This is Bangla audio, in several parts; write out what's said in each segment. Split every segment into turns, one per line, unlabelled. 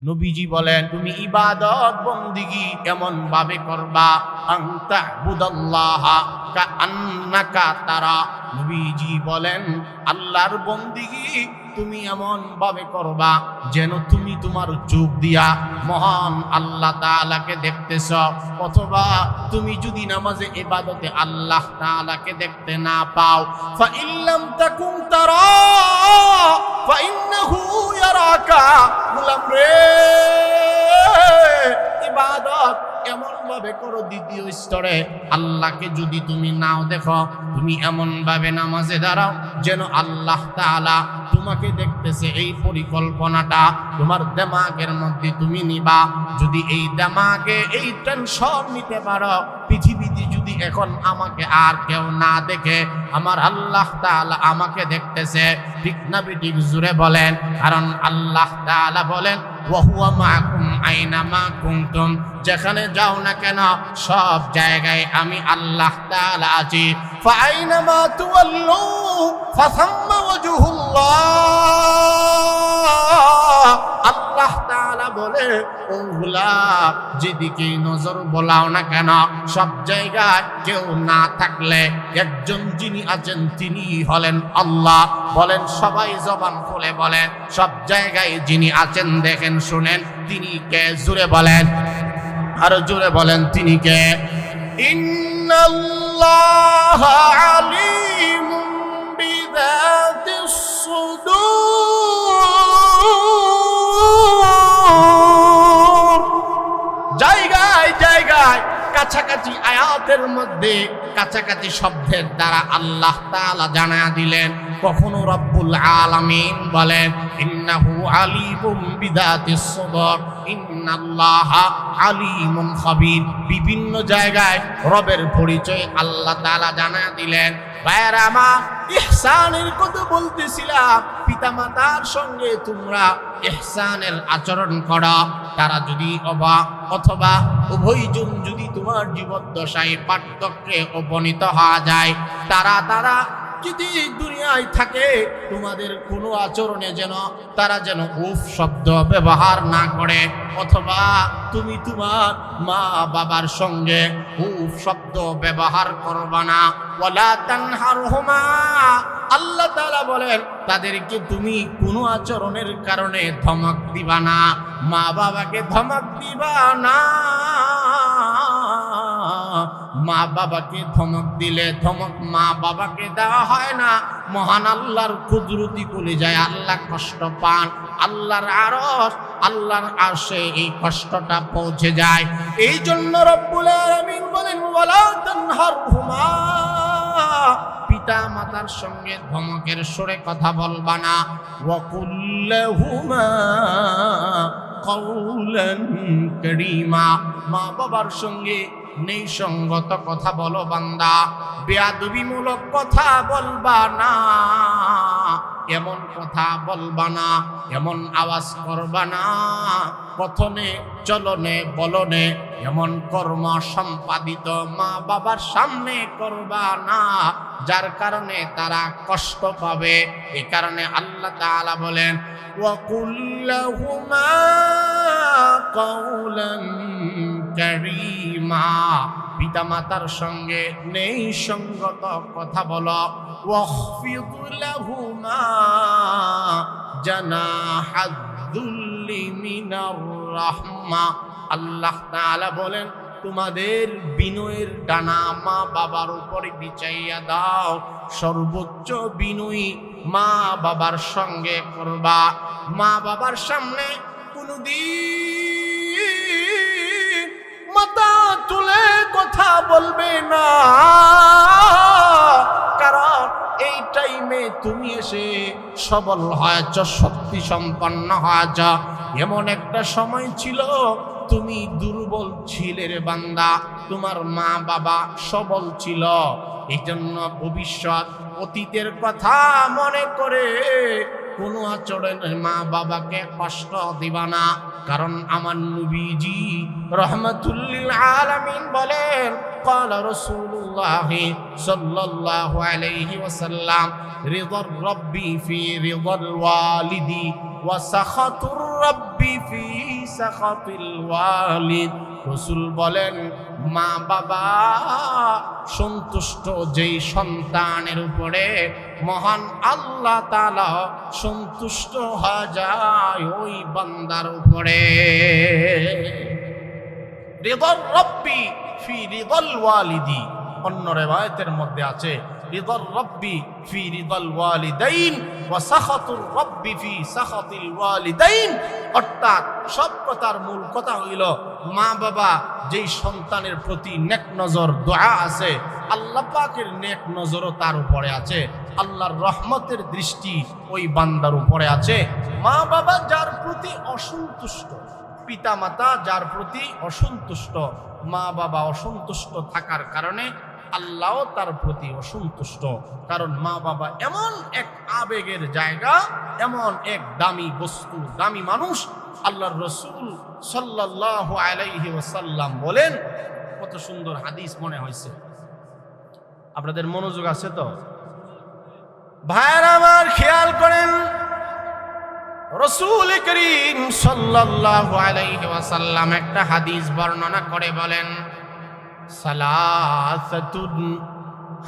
নবীজি বলেন তুমি ইবাদত বন্দিগি এমন ভাবে করবা আনতা বুদাল্লাহ কাআন্নাকা তারা। নবীজি বলেন আল্লাহর বন্দিগি তুমি এমন ভাবে করবা যেন তুমি তোমার চোখ দিয়া মহান আল্লাহ তাআলাকে দেখতেছ। অথবা তুমি যদি নামাজে ইবাদতে আল্লাহ তাআলাকে দেখতে না পাও, ফা ইল্লাম তাকুম তারা ফা ইন্নাহু ইয়ারাকা। গোলাম রে, ইবাদত এমন ভাবে করো দ্বিতীয় স্তরে, আল্লাহকে যদি তুমি নাও দেখো, তুমি এমন ভাবে নামাজে দাঁড়াও যেন আল্লাহ তাআলা তোমাকে দেখতেছে। এই পরিকল্পনাটা তোমার দিমাগের মধ্যে তুমি নিবা। যদি এই দিমাগে এই টেনশন নিতে পারো, পৃথিবীতে যদি এখন আমাকে আর কেউ না দেখে, আমার আল্লাহ তাআলা আমাকে দেখতেছে, ঠিক না ঠিক জুড়ে বলেন। কারণ আল্লাহ তাআলা বলেন ওয়া হুয়া মাআকুম আইনামা কুনতুম, যেখানে যাও না কেন সব জায়গায় আমি আল্লাহ তাআলা আছি। ফা আইনামা তুওয়াল্লু ফাসাম্মা ওয়াজহুল্লাহ। আল্লাহ তাআলা বলে ওগুলা যেদিকে নজর বোলাও না কেন, সব জায়গায় কেউ না থাকলে একজন যিনি আছেন তিনি হলেন আল্লাহ। বলেন সবাই জবান খুলে বলেন, সব জায়গায় যিনি আছেন দেখেন শুনেন তিনি কে? জোরে বলেন, আরো জোরে বলেন তিনি কে? ইন্নাল্লাহ আলিমুম বিযাতিস সুদূর। জায়গায় জায়গায় কাছাকাছি আয়াতের মধ্যে কাছাকাছি শব্দের দ্বারা আল্লাহ তাআলা জানায়া দিলেন। কখনো রব্বুল আলামিন বলেন ইন্নাহু আলিমুম বিযাতিস সুদূর, ইন্নাল্লাহা আলিমুন খাবীর। বিভিন্ন জায়গায় রবের পরিচয় আল্লাহ তাআলা জানায়া দিলেন। ভাইরা আমার, ইহসানের কথা বলতেছিলাম। পিতামাতার সঙ্গে তোমরা ইহসানের আচরণ করো। তারা যদি অথবা উভয়জন যদি তোমার জীবদ্দশায় পার্থক্যে উপনীত হওয়া যায়, তারা যদি দুনিয়ায় থাকে, তোমাদের কোনো আচরণে যেন তারা যেন উফ শব্দ ব্যবহার না করে, অথবা তুমি তোমার মা বাবার সঙ্গে উফ শব্দ ব্যবহার করবা না। ওয়ালা তানহারহুমা, আল্লাহ তাআলা বলেন তাদেরকে তুমি কোনো আচরণের কারণে ধমক দিবা না, মা বাবাকে ধমক দিবা না। মা বাবাকে ধমক দিলে ধমক মা বাবাকে দেওয়া হয় না। মহান আল্লাহর কুদরতি কোলে যায় আল্লাহ কষ্ট পান। আল্লাহর আরশে এই কষ্টটা পৌঁছে যায়। এই জন্য রব্বুল আলামিন বলেন ওয়ালা তানহারহুমা, পিতা মাতার সঙ্গে ধমকের সুরে কথা বলবা না। ওয়া কুল লাহুমা কাওলান কারীমা, মা বাবার সঙ্গে নেই সঙ্গত কথা বলো বান্দা, বেয়াদবিমূলক কথা বলবা না, এমন কথা বলবা না, এমন আওয়াজ করবা না, কথনে চলনে বলনে এমন কর্ম সম্পাদিত মা বাবার সামনে করবা না, যার কারণে তারা কষ্ট পাবে। এই কারণে আল্লাহ তাআলা বলেন ওয়া কুল লাহুমা কাওলান কারীমা, পিতামাতার সঙ্গে নেই সঙ্গত কথা বলো। ওয়াখফিদ লাহুমা জানাহাদ-দুল্লি মিনার রাহমা, আল্লাহ তাআলা বলেন তোমাদের বিনয়ের ডানা মা বাবার উপরে বিছাইয়া দাও। সর্বোচ্চ বিনয়ী মা বাবার সঙ্গে করবা। মা বাবার সামনে কোনদিন মাথা তুলে কথা বলবে না, কারণ এই টাইমে তুমি এসে সবল হয়েছ, শক্তি সম্পন্ন হয়েছ। এমন একটা সময় ছিল তুমি দুর্বল ছিলে রে বান্দা, তোমার মা বাবা সবল ছিল। এই জন্য ভবিষ্যৎ অতীতের কথা মনে করে কোনো আচরণে মা বাবাকে কষ্ট দিবা না। কারণ আমার নবীজি রাহমাতুল লিল আলামিন বলেন قال رسول الله صلى الله عليه وسلم رضا الرب في رضا الوالد وسخط الرب রাব্বি ফি সাখাতিল ওয়ালিদ। রাসূল বলেন মা বাবা সন্তুষ্ট যেই সন্তানের উপরে মহান আল্লাহ তাআলা সন্তুষ্ট হয়ে যায় ওই বান্দার উপরে। রিদার রাব্বি ফি রিদাল ওয়ালিদি, অন্য রিওয়ায়াতের মধ্যে আছে রিদার রাব্বি ফি রিদাল ওয়ালিদাইন ওয়া সাখাতুর রাব্বি ফি সাখাতিল ওয়ালিদাইন। অর্থাৎ সব কথার মূল কথা হইল মা বাবা যেই সন্তানের প্রতি নেক নজর দোয়া আছে আল্লাহ পাকের নেক নজরও তার উপরে আছে, আল্লাহর রহমতের দৃষ্টি ওই বান্দার উপরে আছে। মা বাবা যার প্রতি অসন্তুষ্ট, পিতা মাতা যার প্রতি অসন্তুষ্ট, মা বাবা অসন্তুষ্ট থাকার কারণে আল্লাহও তার প্রতি অসন্তুষ্ট। কারণ মা বাবা এমন এক আবেগের জায়গা, এমন এক দামি বস্তু, দামি মানুষ। আল্লাহর রাসূল সাল্লাল্লাহু আলাইহি ওয়াসাল্লাম বলেন, কত সুন্দর হাদিস মনে হয়েছে, আপনাদের মনোযোগ আছে তো ভাইরা আমার? খেয়াল করেন, রাসূল করিম সাল্লাল্লাহু আলাইহি ওয়াসাল্লাম একটা হাদিস বর্ণনা করে বলেন, সালাসাতুন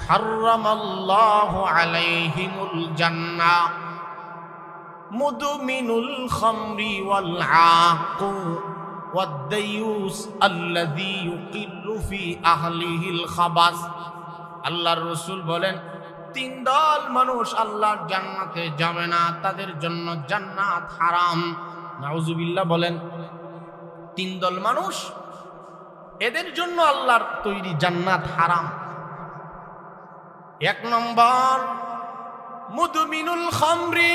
হারামাল্লাহু আলাইহিমুল জান্নাহ মুদমিনুল খামরি ওয়াল আaqu ওয়াদ দায়ুস আল্লাযী ইউকিল্লু ফি আহলিহিল খাবাস। আল্লাহর রাসূল বলেন তিন দল মানুষ আল্লাহর জান্নাতে যাবে না, তাদের জন্য জান্নাত হারাম। নাউজুবিল্লাহ বলেন, তিন দল মানুষ, এদের জন্য আল্লাহর তৈরি জান্নাত হারাম। এক নম্বর মুদমিনুল খামরি,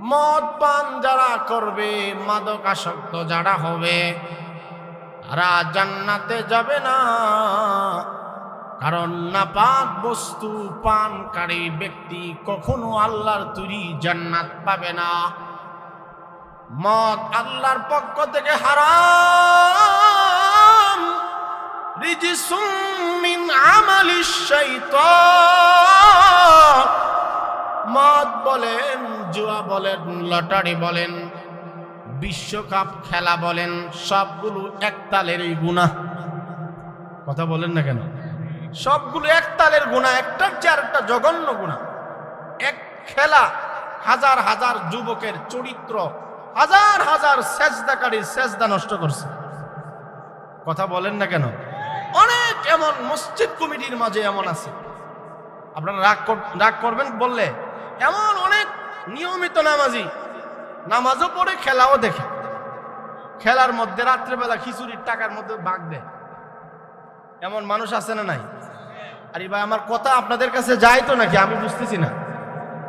মদ পান যারা করবে, মাদকাসক্ত যারা হবে, তারা জান্নাতে যাবে না। কারণ নাপাক বস্তু পানকারী ব্যক্তি কখনো আল্লাহর তৈরি জান্নাত পাবে না। মদ আল্লাহর পক্ষ থেকে হারাম, রিজসুম মিন আমালিশ শাইতান। মদ বলেন, জুয়া বলেন, লটারি বলেন, বিশ্বকাপ খেলা বলেন, সবগুলো একতালেরই গুনাহ। কথা বলেন না কেন? সবগুলো একতালের গুনাহ, একটার চেয়ে আরেকটা জঘন্য গুনাহ। এক খেলা হাজার হাজার যুবকের চরিত্র, হাজার হাজার সেজদাকারীর সেজদা নষ্ট করছে। কথা বলেন না কেন? অনেক এমন মসজিদ কমিটির মাঝে এমন আছে, আপনারা রাগ করবেন বললে, এমন অনেক নিয়মিত নামাজি, নামাজও পড়ে খেলাও দেখে, খেলার মধ্যে রাত্রেবেলা খিচুড়ির টাকার মধ্যে ভাগ দেয়। এমন মানুষ আছে না নাই? আরে ভাই, আমার কথা আপনাদের কাছে যায় তো নাকি? আমি বুঝতেছি না।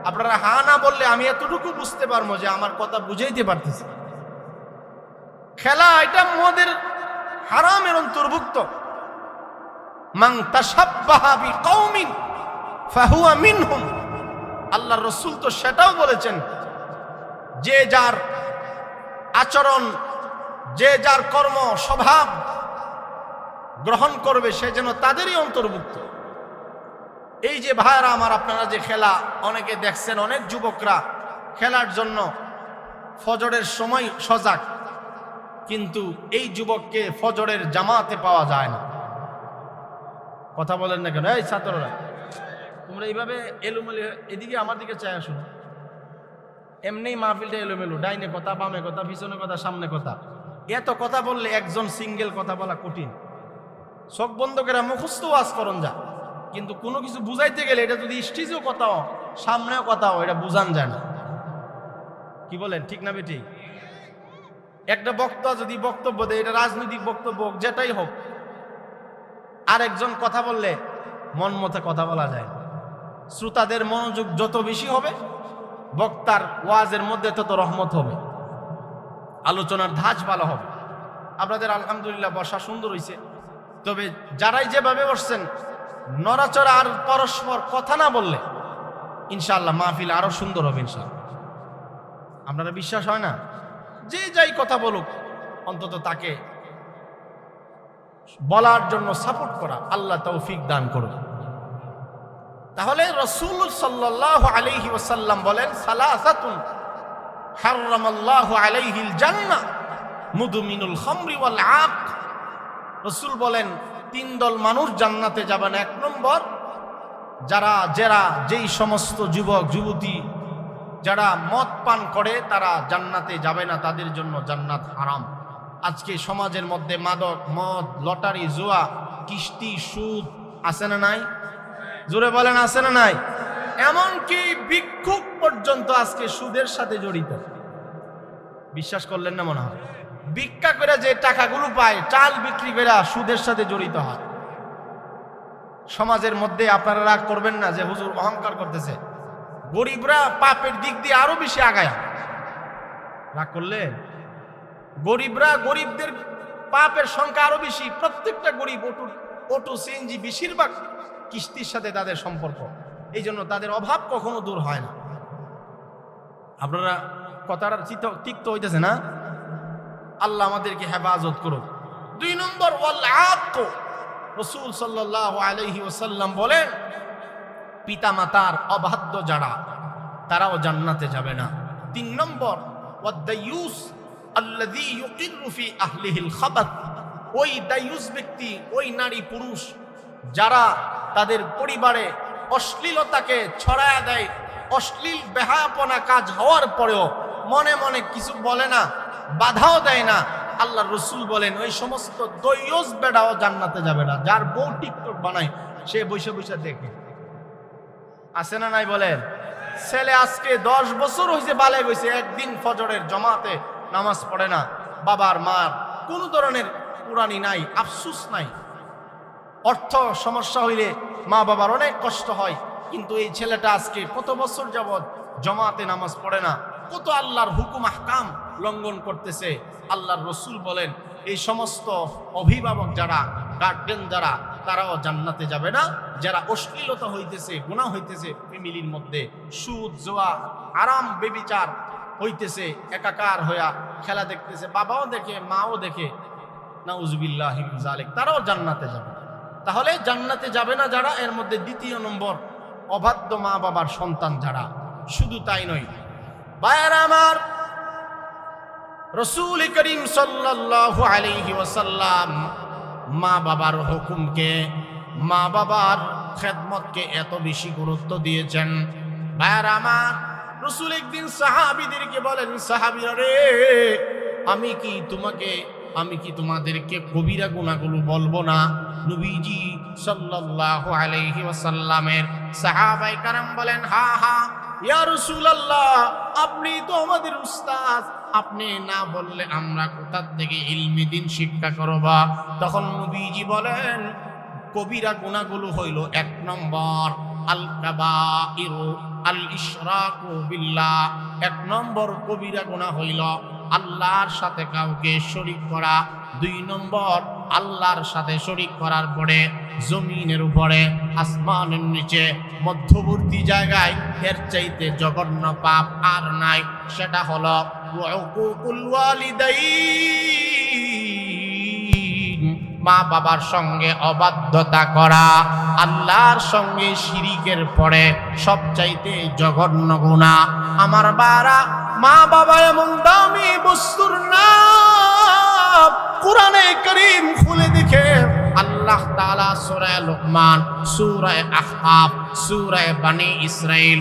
আপনারা হা না বললে আমি এতটুকু বুঝতে পারবো যে আমার কথা বুঝাইতে পারতেছি। খেলা এটা মদের হারামের অন্তর্ভুক্ত। মান তাশাব্বাহা বিকওমিন ফাহুয়া মিনহুম। আল্লাহর রাসূল তো সেটাও বলেছেন, যে যার আচরণ, যে যার কর্ম স্বভাব গ্রহণ করবে সে যেন তাদেরই অন্তর্ভুক্ত। এই যে ভাইরা আমার, আপনারা যে খেলা অনেকে দেখছেন, অনেক যুবকরা খেলার জন্য ফজরের সময় সজাগ, কিন্তু এই যুবককে ফজরের জামাতে পাওয়া যায় না। কথা বলেন না কেন? এই ছাত্ররা, তোমরা এইভাবে এলোমেলো, এদিকে আমার দিকে চাই আসুন। এমনি মাহফিলটা এলোমেলো, ডাইনে কথা, বামে কথা, পিছনে কথা, সামনে কথা। এত কথা বললে একজন সিঙ্গেল কথা বলা কঠিন। চোখ বন্ধ করে মুখস্থ ওয়াজ করন যা, কিন্তু কোনো কিছু বুঝাইতে গেলে এটা যদি স্টেজেও কথাও, সামনেও কথাও, এটা বুঝান যায় না। কি বলেন, ঠিক না বেটি? একটা বক্তা যদি বক্তব্য দেয়, এটা রাজনৈতিক বক্তব্য হোক, যেটাই হোক, আরেকজন কথা বললে মন মতো কথা বলা যায়। শ্রোতাদের মনোযোগ যত বেশি হবে, বক্তার ওয়াজের মধ্যে তত রহমত হবে, আলোচনার ধাঁচ ভালো হবে। আপনাদের আলহামদুলিল্লাহ বসা সুন্দর হয়েছে, তবে যারাই যেভাবে বসছেন, নড়াচড়া আর পরস্পর কথা না বললে ইনশাআল্লাহ মাহফিল আরো সুন্দর হবে ইনশাআল্লাহ। আপনারা বিশ্বাস হয় না? যে যাই কথা বলুক, অন্তত তাকে বলার জন্য সাপোর্ট করা, আল্লাহ তৌফিক দান করুন। তাহলে রাসূল সাল্লাল্লাহু আলাইহি ওয়াসাল্লাম বলেন, সালাসাতুন হারামাল্লাহু আলাইহিল জান্নাহ মুদমিনুল খামরি ওয়াল আক। রাসূল বলেন তিন দল মানুষ জান্নাতে যাবে না। এক নম্বর, যারা যেই সমস্ত যুবক যুবতী যারা মদ পান করে তারা জান্নাতে যাবে না, তাদের জন্য জান্নাত হারাম। আজকে সমাজের মধ্যে মাদক, মদ, লটারি, জুয়া, কিস্তি, সুদ আছে না নাই? জোরে বলেন আছে না নাই? এমনকি ভিক্ষুক পর্যন্ত আজকে সুদের সাথে জড়িত। বিশ্বাস করলেন না মনে হয়? ভিক্ষা করে যে টাকাগুলো পায়, চাল বিক্রি করে সুদের সাথে জড়িত হয়। সমাজের মধ্যে আপনারা রাগ করবেন না যে হুজুর অহংকার করতেছে। গরিবরা পাপের দিক দিয়ে আরো বেশি আগায়। রাগ করলে গরিবদের পাপের সংখ্যা আরো বেশি। প্রত্যেকটা গরিব অটো সিএনজি বেশিরভাগ কিস্তির সাথে তাদের সম্পর্ক। এই জন্য তাদের অভাব কখনো দূর হয় না। আপনারা কথাটা ঠিক তো হইতেছে না? আল্লাহ আমাদেরকে হেফাজত করুক। 2 নম্বর, ওয়াল আক। রাসূল সাল্লাল্লাহু আলাইহি ওয়াসাল্লাম বলেন পিতামাতার অবাধ্য যারা, তারাও জান্নাতে যাবে না। 3 নম্বর, ওয়াদ-দায়ুস আল্লাযী ইউকিরু ফি আহলিহিল খাবাত। ওই দায়ুস ব্যক্তি, ওই নারী পুরুষ যারা তাদের পরিবারে অশ্লীলতাকে ছড়ায়া দেয়, অশ্লীল বেহায়াপনা কাজ হওয়ার পরেও মনে মনে কিছু বলে না, বাধাও দেয় না। আল্লাহর রাসূল বলেন ওই সমস্ত দায়ুস বেড়াও জান্নাতে যাবে না। যার বউ টিকটক বানায়, সে বসে বসে দেখে। আছে না নাই বলেন? ছেলে আজকে 10 বছর হয়েছে বালে গেছে, একদিন ফজরের জামাতে নামাজ পড়ে না। বাবার মার কোন ধরনের কুরআনি নাই, আফসোস নাই। অর্থ সমস্যা হইলে মা বাবার অনেক কষ্ট হয়, কিন্তু এই ছেলেটা আজকে কত বছর যাবৎ জামাতে নামাজ পড়ে না, কত আল্লাহর হুকুম আহকাম লঙ্ঘন করতেছে। আল্লাহর রাসূল বলেন এই সমস্ত অভিভাবক যারা, গার্ডিয়ান যারা, তারাও জান্নাতে যাবে না। যারা অশ্লীলতা হইতেছে, গুনাহ হইতেছে ফ্যামিলির মধ্যে, সুদ, জুয়া, আরাম, বেবিচার হইতেছে, একাকার হইয়া খেলা দেখতেছে, বাবাও দেখে, মাও দেখে, নাউজুবিল্লাহি মিন যালিক, তারাও জান্নাতে যাবে। তাহলে জান্নাতে যাবে না যারা, এর মধ্যে 2 নম্বর অবাধ্য মা বাবার সন্তান যারা। শুধু তাই নয় ভাইয়েরা আমার, রাসূল করিম সাল্লাল্লাহু আলাইহি ওয়াসাল্লাম মা বাবার হুকুমকে, মা বাবার খেদমতকে এত বেশি গুরুত্ব দিয়েছেন। ভাইয়েরা আমার, রাসূল একদিন সাহাবীদেরকে বলেন, সাহাবীরা রে, আমি কি তোমাদেরকে কবিরা গুনাহগুলো বলবো না? নবীজি সাল্লাল্লাহু আলাইহি ওয়াসাল্লামের সাহাবায়ে কেরাম বলেন, হ্যাঁ হ্যাঁ ইয়া রাসূলুল্লাহ, আপনি তো আমাদের উস্তাদ, আপনি না বললে আমরা কোথা থেকে ইলমি দ্বীন শিক্ষা করব? তখন নবীজি বলেন কবিরা গুনাহগুলো হইল 1 নম্বর আল কাবাইরু আল ইশরাকু বিল্লাহ। 1 নম্বর কবিরা গুনাহ হইল আল্লাহর সাথে কাউকে শরীক করা। 2 নম্বর আল্লাহর সাথে শরীক করার পরে জমিনের উপরে, আসমানের নিচে, মধ্যবর্তী জায়গায় এর চাইতে জঘন্য পাপ আর নাই, সেটা হলো উকুকুল ওয়ালিদাইন, মা বাবার সঙ্গে অবাধ্যতা করা। আল্লাহর সঙ্গে শিরিকের পরে সবচাইতে জঘন্য গুনাহ। আমার বারা, মা বাবা এমন দামি বস্তুর নাম, কুরআনে কারীম খুলে দেখে আল্লাহ তাআলা সূরা লুকমান, সূরা আহকাফ, সূরা বনি ইসরাইল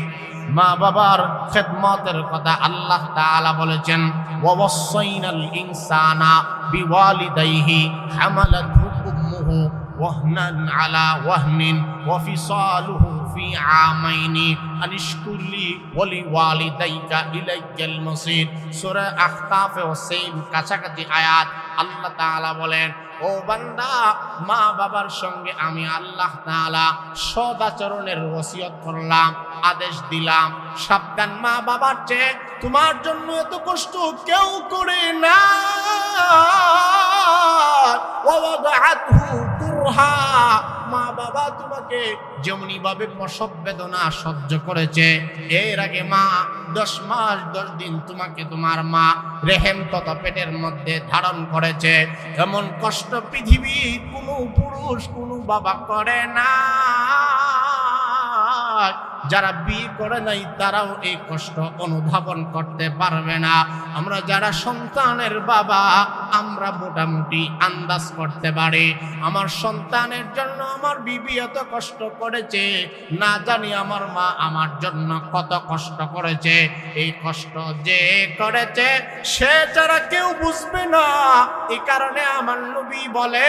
মা বাবার খেদমতের কথা আল্লাহ তাআলা বলেছেন, ওয়াসাইনাল ইনসানা বিওয়ালিদাইহি হামালাতহু উম্মুহু ওয়াহনান আলা ওয়াহনিন ওয়া ফিসালুহু ফি আমাইনি আনিশকুরলি ওয়ালি ওয়ালিদাইকা ইলাইয়াল মাসির। সূরা আহকাফে সেম কাছাকাছি আয়াত আল্লাহ তাআলা বলেন, ও বান্দা, মা বাবার সঙ্গে আমি আল্লাহ তাআলা সদাচরণের ওসিয়ত করলাম, আদেশ দিলাম। সাবধান, মা বাবার চেয়ে তোমার জন্য এত কষ্ট কেউ করে না। মা বাবা তোমাকে যেমনি ভাবে প্রসব বেদনা সহ্য করেছে, এর আগে মা 10 মাস 10 দিন তোমাকে তোমার মা রেহেম তথা পেটের মধ্যে ধারণ করেছে, এমন কষ্ট পৃথিবীর কোনো পুরুষ কোনো বাবা করে না। যারা বিয়ে করে নাই তারাও এই কষ্ট অনুধাবন করতে পারবে না। আমরা যারা সন্তানের বাবা আমরা মোটামুটি আন্দাজ করতে পারি আমার সন্তানের জন্য আমার বিবি এত কষ্ট করেছে, না জানি আমার মা আমার জন্য কত কষ্ট করেছে। এই কষ্ট যে করেছে সে ছাড়া কেউ বুঝবে না। এই কারণে আমার নবী বলে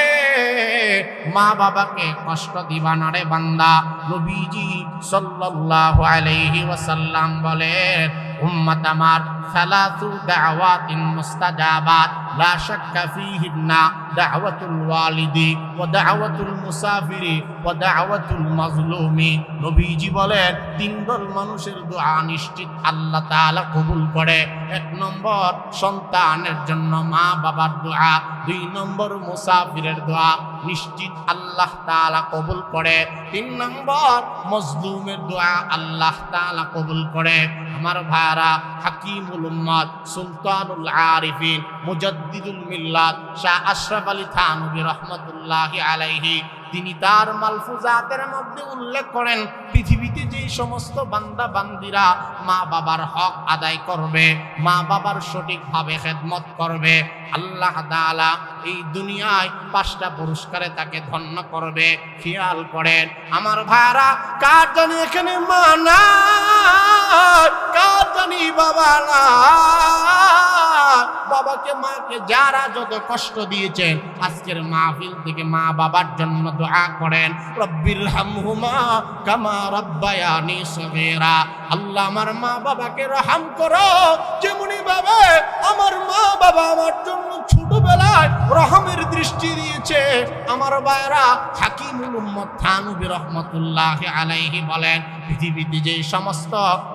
মা বাবাকে কষ্ট দিবা না রে বান্দা। নবীজি সাল্লাল্লাহু আলাইহি ওয়াসাল্লাম বলেন উম্মত আমার সালাসু দাওয়াতিন মুস্তাজাবাত লা শাক্কা ফীহিন্না দাওয়াতুল ওয়ালিদি ওয়া দাওয়াতুল মুসাফিরি ওয়া দাওয়াতুল মাজলুমি। নবীজি বলেন তিন দল মানুষের দোয়া নিশ্চিত আল্লাহ তাআলা কবুল করে। এক নম্বর সন্তানের জন্য মা বাবার দোয়া, দুই নম্বর মুসাফিরের দোয়া নিশ্চিত আল্লাহ তাআলা কবুল করে, তিন নম্বর মজলুমের দোয়া আল্লাহ তাআলা কবুল করে। আমার ভাইরা হাকিমুল উম্মাত সুলতানুল আরিফিন মুজাদ্দিদুল মিল্লাত শাহ আশরাফ আলী থানভী রাহমাতুল্লাহি আলাইহি তিনি তার মালফুজাতের মধ্যে উল্লেখ করেন পৃথিবীতে যে সমস্ত বান্দা বান্দিরা মা বাবার হক আদায় করবে, মা বাবার সঠিকভাবে খেদমত করবে, আল্লাহ তাআলা এই দুনিয়ায় 5টা পুরস্কারে তাকে ধন্য করবে। খেয়াল করেন আমার ভাইরা, কার জানি এখানে মা নাই, কার জানি বাবা নাই। বাবাকে মাকে যারা যত কষ্ট দিয়েছেন আজকের মাহফিল থেকে মা বাবার জন্য দোয়া করেন রব্বির হামহুমা কামা রাব্বায়ানি সগীরা। আল্লাহ আমার মা বাবাকে রহম করো যেমনি ভাবে আমার মা বাবা আমার জন্য ছোটবেলায় রহমের দৃষ্টি দিয়েছে। আমার ভাইরা হাকিমুল উম্মত থানভী রাহমাতুল্লাহি আলাইহি বলেন পৃথিবীতে যে সমস্ত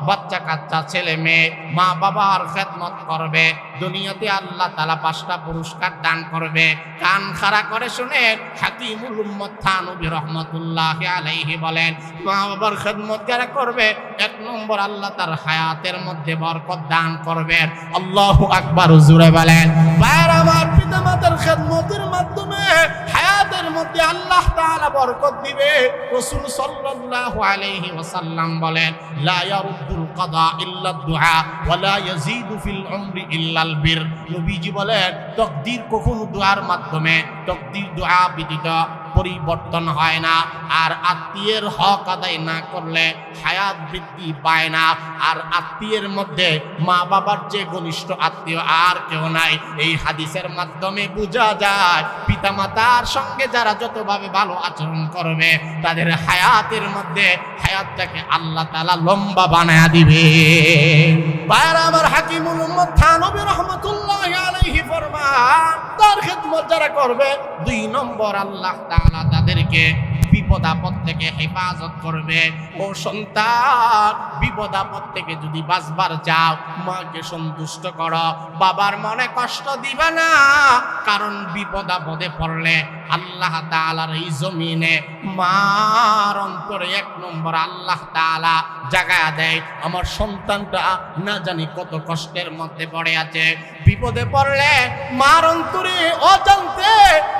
বাচ্চা কাচ্চা ছেলে মেয়ে মা বাবার খেদমত করবে দুনিয়াতে আল্লাহ তাআলা 5টা পুরস্কার দান করবে। কান খাড়া করে শুনেন, হাকিমুল উম্মত থানভী রাহমাতুল্লাহি আলাইহি বলেন মা বাবার খেদমত যারা করবে 1 নম্বর আল্লাহ তার হায়াতের মধ্যে বরকত দান করবেন। আল্লাহু আকবার জোরে বলেন। ভাইরা আমার পিতামাতার খেদমতের মাধ্যমে হায়াতের মধ্যে আল্লাহ তাআলা বরকত দিবে। রাসূল সাল্লাল্লাহু আলাইহি ওয়াসাল্লাম বলেন লা ইয়ারুদ্দুল কাদা ইল্লা দুআ ওয়া লা ইয়াজিদু ফিল উমরি ইল্লাল বির। নবীজি বলেন তাকদীর কখনো দোয়ার মাধ্যমে, তাকদীর দোয়া ব্যতীত পরিবর্তন হয় না। আর আত্মীয়ের হক আদায় না করলে হায়াত বৃদ্ধি পায় না। আর আত্মীয়ের মধ্যে মা বাবার যে ঘনিষ্ঠ আত্মীয় আর কেউ নাই। এই হাদিসের মাধ্যমে বোঝা যায় পিতামাতার সঙ্গে যারা যতভাবে ভালো আচরণ করবে তাদের হায়াতের মধ্যে হায়াতটাকে আল্লাহ তাআলা লম্বা বানায়া দিবে। ভাইরা আমার হাকিমুল উম্মত থানভী রাহমাতুল্লাহি আলাইহি ফরমান তার খেদমত যারা করবে 2 নম্বর আল্লাহ তাআলা তাদেরকে বিপদ আপদ থেকে হেফাজত করবে। ও সন্তান, বিপদ আপদ থেকে যদি বাঁচবার চাও মাকে সন্তুষ্ট করো, বাবার মনে কষ্ট দিবা না। কারণ বিপদ আপদে পড়লে আল্লাহ তাআলার এই জমিনে মার অন্তরে 1 নম্বর আল্লাহ তাআলা জাগায়া দেয় আমার সন্তানটা না জানি কত কষ্টের মধ্যে পড়ে আছে। বিপদে পড়লে মার অন্তরে অজান্তে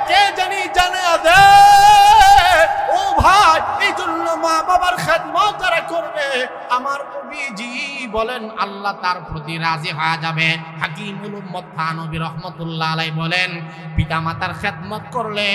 কে জানি জানায়া দেয়। ও ভাই, এই জন্য মা বাবার খেদমত যারা করবে আমার নবীজি বলেন আল্লাহ তার প্রতি রাজি হয়ে যাবে। হাকিমুল উম্মত থানভী রাহমাতুল্লাহি আলাইহি বলেন পিতা মাতার খেদমত করলে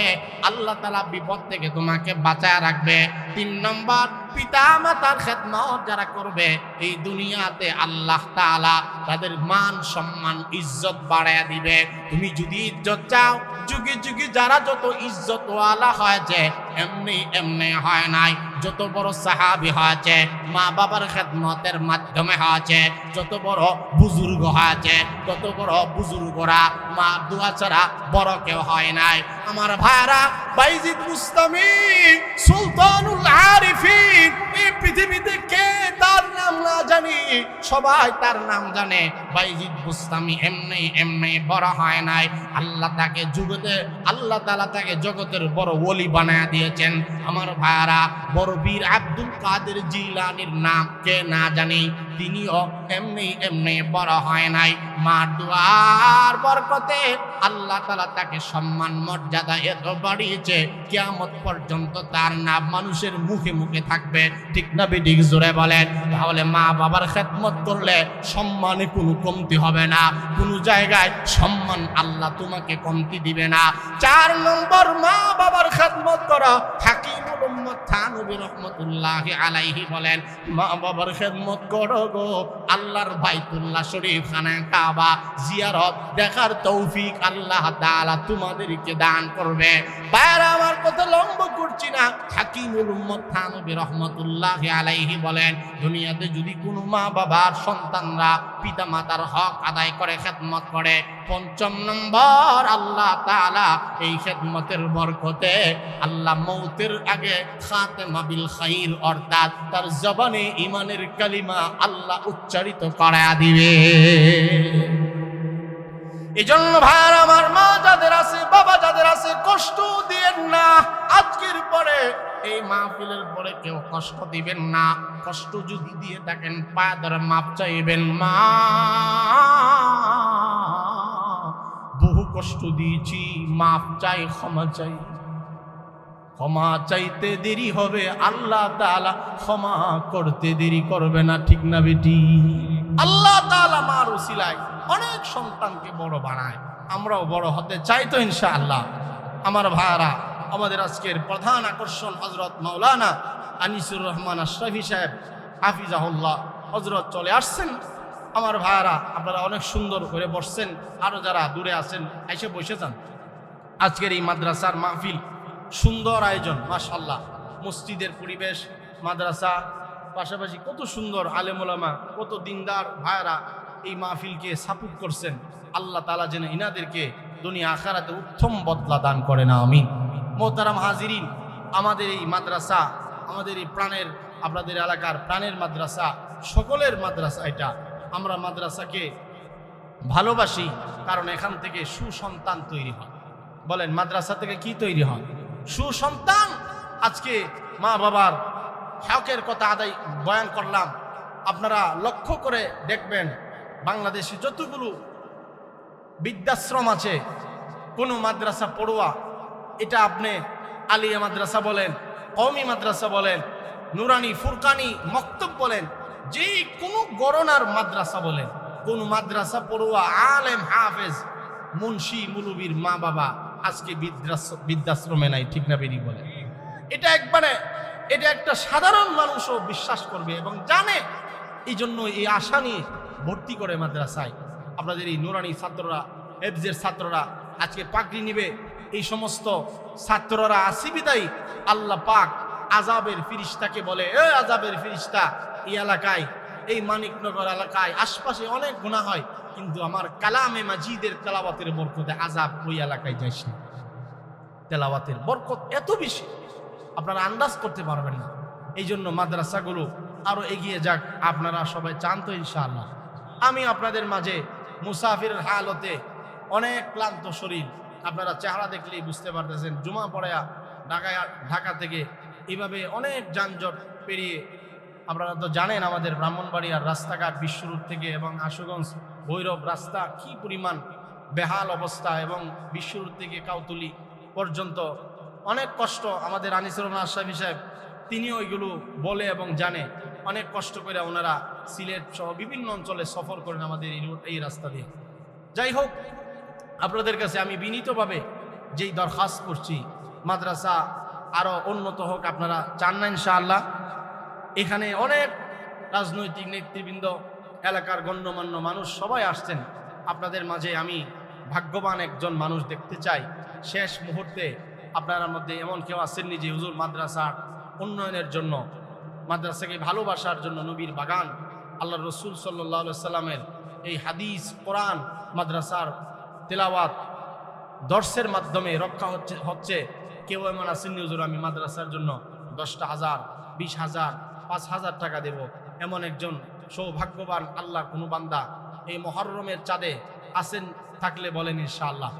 আল্লাহ তাআলা বিপদ থেকে তোমাকে বাঁচায় রাখবে। 3 নম্বর পিতা মাতার খেদমত যারা করবে এই দুনিয়াতে আল্লাহ তাআলা তাদের মান সম্মান ইজ্জত বাড়ায়া দিবে। তুমি যদি ইজ্জত চাও, যুগে যুগে যারা যত ইজ্জতওয়ালা হয়েছে এমনি এমনি হয় নাই। যত বড় সাহাবী হয়েছে মা বাবার খেদমতের মাধ্যমে হয়েছে, যত বড় বুজুর্গ হয়েছে তত বড় বুজুর্গরা মা দোয়া ছাড়া বড় কেউ হয় নাই। আমার ভাইরা বাইজিদ বুস্তামি সুলতানুল আরিফিন এই পৃথিবীতে কে তার নাম না জানি, সবাই তার নাম জানে। বাইজিদ বুস্তামি এমনি এমনি বড় হয় নাই। আল্লাহ তাকে জগতে আল্লাহ তাআলা তাকে জগতের বড় ওলি বানায়া দিয়েছেন। আমার ভাইরা বড় বড় পীর আব্দুল কাদের জিলানীর নাম কে না জানে? তিনিও এমনি এমনি বড় হয় নাই, মার দুয়ার বরকতে আল্লাহ তাআলা তাকে সম্মান মর্যাদা এত বাড়িয়েছে, কিয়ামত পর্যন্ত তার নাম মানুষের মুখে মুখে থাকবে। ঠিক না বেঠিক? জোরে বলেন। তাহলে মা বাবার খেদমত করলে সম্মানে কোনো কমতি হবে না, কোনো জায়গায় সম্মান আল্লাহ তোমাকে কমতি দিবে না। 4 নম্বর, মা বাবার খেদমত করা। হাকিমুল উম্মত থানবী রহমাতুল্লাহি আলাইহি বলেন, মা বাবার খেদমত করো গো, আল্লাহর বাইতুল্লাহ শরীফ খানা কাবা জিয়ারত দেখার তৌফিক আল্লাহ তাআলা তোমাদেরকে দান করবে। বাইরে আমার কথা লম্বা করছি না। হাকিমুল উম্মত থানবী রহমাতুল্লাহি আলাইহি বলেন, দুনিয়াতে যদি কোনো মা বাবার সন্তানরা পিতা মাতার হক আদায় করে খেদমত করে, 5 নম্বর আল্লাহ তাআলা এই খেদমতের বরকতে আল্লাহ মৌতের আগে খাতেমা বিল খাইর, অর্থাৎ তার জবানে ঈমানের কালিমা আল্লাহ উচ্চারিত করায়া দিবে। এজন্য ভাইয়ার আমার, মা যাদের আছে, বাবা যাদের আছে, কষ্ট দিয়েন না। আজকের পরে এই মাহফিলের পরে কেউ কষ্ট দিবেন না। কষ্ট যদি দিয়ে থাকেন পায়ে ধরে মাপ চাইবেন। মা, বহু কষ্ট দিয়েছি, মাপ চাই, ক্ষমা চাই। ক্ষমা চাইতে দেরি হবে, আল্লাহ তাআলা ক্ষমা করতে দেরি করবে না। ঠিক না বেটি? আল্লাহ তাআলা মার উসিলায় অনেক সন্তানকে বড় বানায়। আমরাও বড় হতে চাই তো ইনশাআল্লাহ। আমার ভাইয়ারা, আমাদের আজকের প্রধান আকর্ষণ হযরত মাওলানা আনিসুর রহমান আশরাফি সাহেব হাফিজাহুল্লাহ হযরত চলে আসছেন। আমার ভাইয়ারা, আপনারা অনেক সুন্দর করে বসছেন, আরো যারা দূরে আছেন এসে বসে যান। আজকের এই মাদ্রাসার মাহফিল, সুন্দর আয়োজন, মাশাআল্লাহ। মসজিদের পরিবেশ, মাদ্রাসা, পাশাপাশি কত সুন্দর আলেম ওলামা, কত দিনদার ভাইয়ারা এই মাহফিলকে সাপোর্ট করছেন। আল্লাহ তাআলা যেন ইনাদেরকে দুনিয়া আখিরাতে উত্তম বদলা দান করেন, আমিন। মোহতারাম হাজিরিন, আমাদের এই মাদ্রাসা, আমাদের এই প্রাণের, আপনাদের এলাকার প্রাণের মাদ্রাসা, সকলের মাদ্রাসা এটা। আমরা মাদ্রাসাকে ভালোবাসি কারণ এখান থেকে সুসন্তান তৈরি হয়। বলেন, মাদ্রাসা থেকে কি তৈরি হয়? সুসন্তান। আজকে মা বাবার হকের কথা আদায় বয়ান করলাম। আপনারা লক্ষ্য করে দেখবেন, বাংলাদেশে যতগুলো বিদ্যাশ্রম আছে, কোনো মাদ্রাসা পড়ুয়া, এটা আপনি আলিয়া মাদ্রাসা বলেন, কওমি মাদ্রাসা বলেন, নুরানি, ফুরকানি, মক্তব বলেন, যে কোনো গরনার মাদ্রাসা বলেন, কোন মাদ্রাসা পড়ুয়া আলেম, হাফেজ, মুন্সি, মুলুবির মা বাবা আজকে বৃদ্ধাশ্রমে নাই। ঠিক না বেরি? বলে এটা একবারে, এটা একটা সাধারণ মানুষও বিশ্বাস করবে এবং জানে। এই জন্য এই আশা নিয়ে ভর্তি করে মাদ্রাসায়। আপনাদের এই নুরানি ছাত্ররা, হেফজের ছাত্ররা আজকে পাগড়ি নিবে। এই সমস্ত ছাত্ররা আসিবিদায়ী আল্লাহ পাক আযাবের ফিরিস্তাকে বলে, এ আযাবের ফিরিস্তা, এই এলাকায়, এই মানিকনগর এলাকায় আশপাশে অনেক গুনাহ হয়, কিন্তু আমার কালামে মাজিদের তেলাওয়াতের বরকতে আযাব ওই এলাকায় যাইস না। তেলাওয়াতের বরকত এত বেশি, আপনারা আন্দাজ করতে পারবেন না। এই জন্য মাদ্রাসাগুলো আরো এগিয়ে যাক। আপনারা সবাই চান তো ইনশাআল্লাহ। আমি আপনাদের মাঝে মুসাফিরের হালতে, অনেক ক্লান্ত শরীর, আপনারা চেহারা দেখলেই বুঝতে পারতেছেন। জুমা পড়ায়া ঢাকা থেকে এইভাবে অনেক যানজট পেরিয়ে, আপনারা তো জানেন আমাদের ব্রাহ্মণবাড়িয়ার রাস্তাঘাট বিশ্বরোড থেকে এবং আশুগঞ্জ ভৈরব রাস্তা কি পরিমাণ বেহাল অবস্থা, এবং বিশ্বরোড থেকে কাউতুলি পর্যন্ত অনেক কষ্ট। আমাদের আনিসুর রহমান আশরাফি সাহেব তিনিও ওইগুলো বলে এবং জানে। অনেক কষ্ট করে ওনারা সিলেট সহ বিভিন্ন অঞ্চলে সফর করেন আমাদের এই রাস্তা দিয়ে। যাই হোক, আপনাদের কাছে আমি বিনীতভাবে যেই দরখাস্ত করছি, মাদ্রাসা আরও উন্নত হোক। আপনারা চান না ইনশাআল্লাহ? এখানে অনেক রাজনৈতিক নেতৃবৃন্দ, এলাকার গণ্যমান্য মানুষ সবাই আসছেন। আপনাদের মাঝে আমি ভাগ্যবান একজন মানুষ দেখতে চাই। শেষ মুহূর্তে আপনার মধ্যে এমন কেউ আসেননি যে হুজুর মাদ্রাসার উন্নয়নের জন্য, মাদ্রাসাকে ভালোবাসার জন্য, নবীর বাগান, আল্লাহ রসুল সাল্লাল্লাহু আলাইহি সাল্লামের এই হাদিস, কোরআন, মাদ্রাসার তেলাওয়াত, দর্শের মাধ্যমে রক্ষা হচ্ছে কেউ এমন আসেননি হুজুর আমি মাদ্রাসার জন্য 10,000, 20,000, 5,000 টাকা দেব, এমন একজন সৌভাগ্যবান আল্লাহর কোনো বান্দা এই মুহররমের চাঁদে আসেন থাকলে বলেন ইনশাআল্লাহ।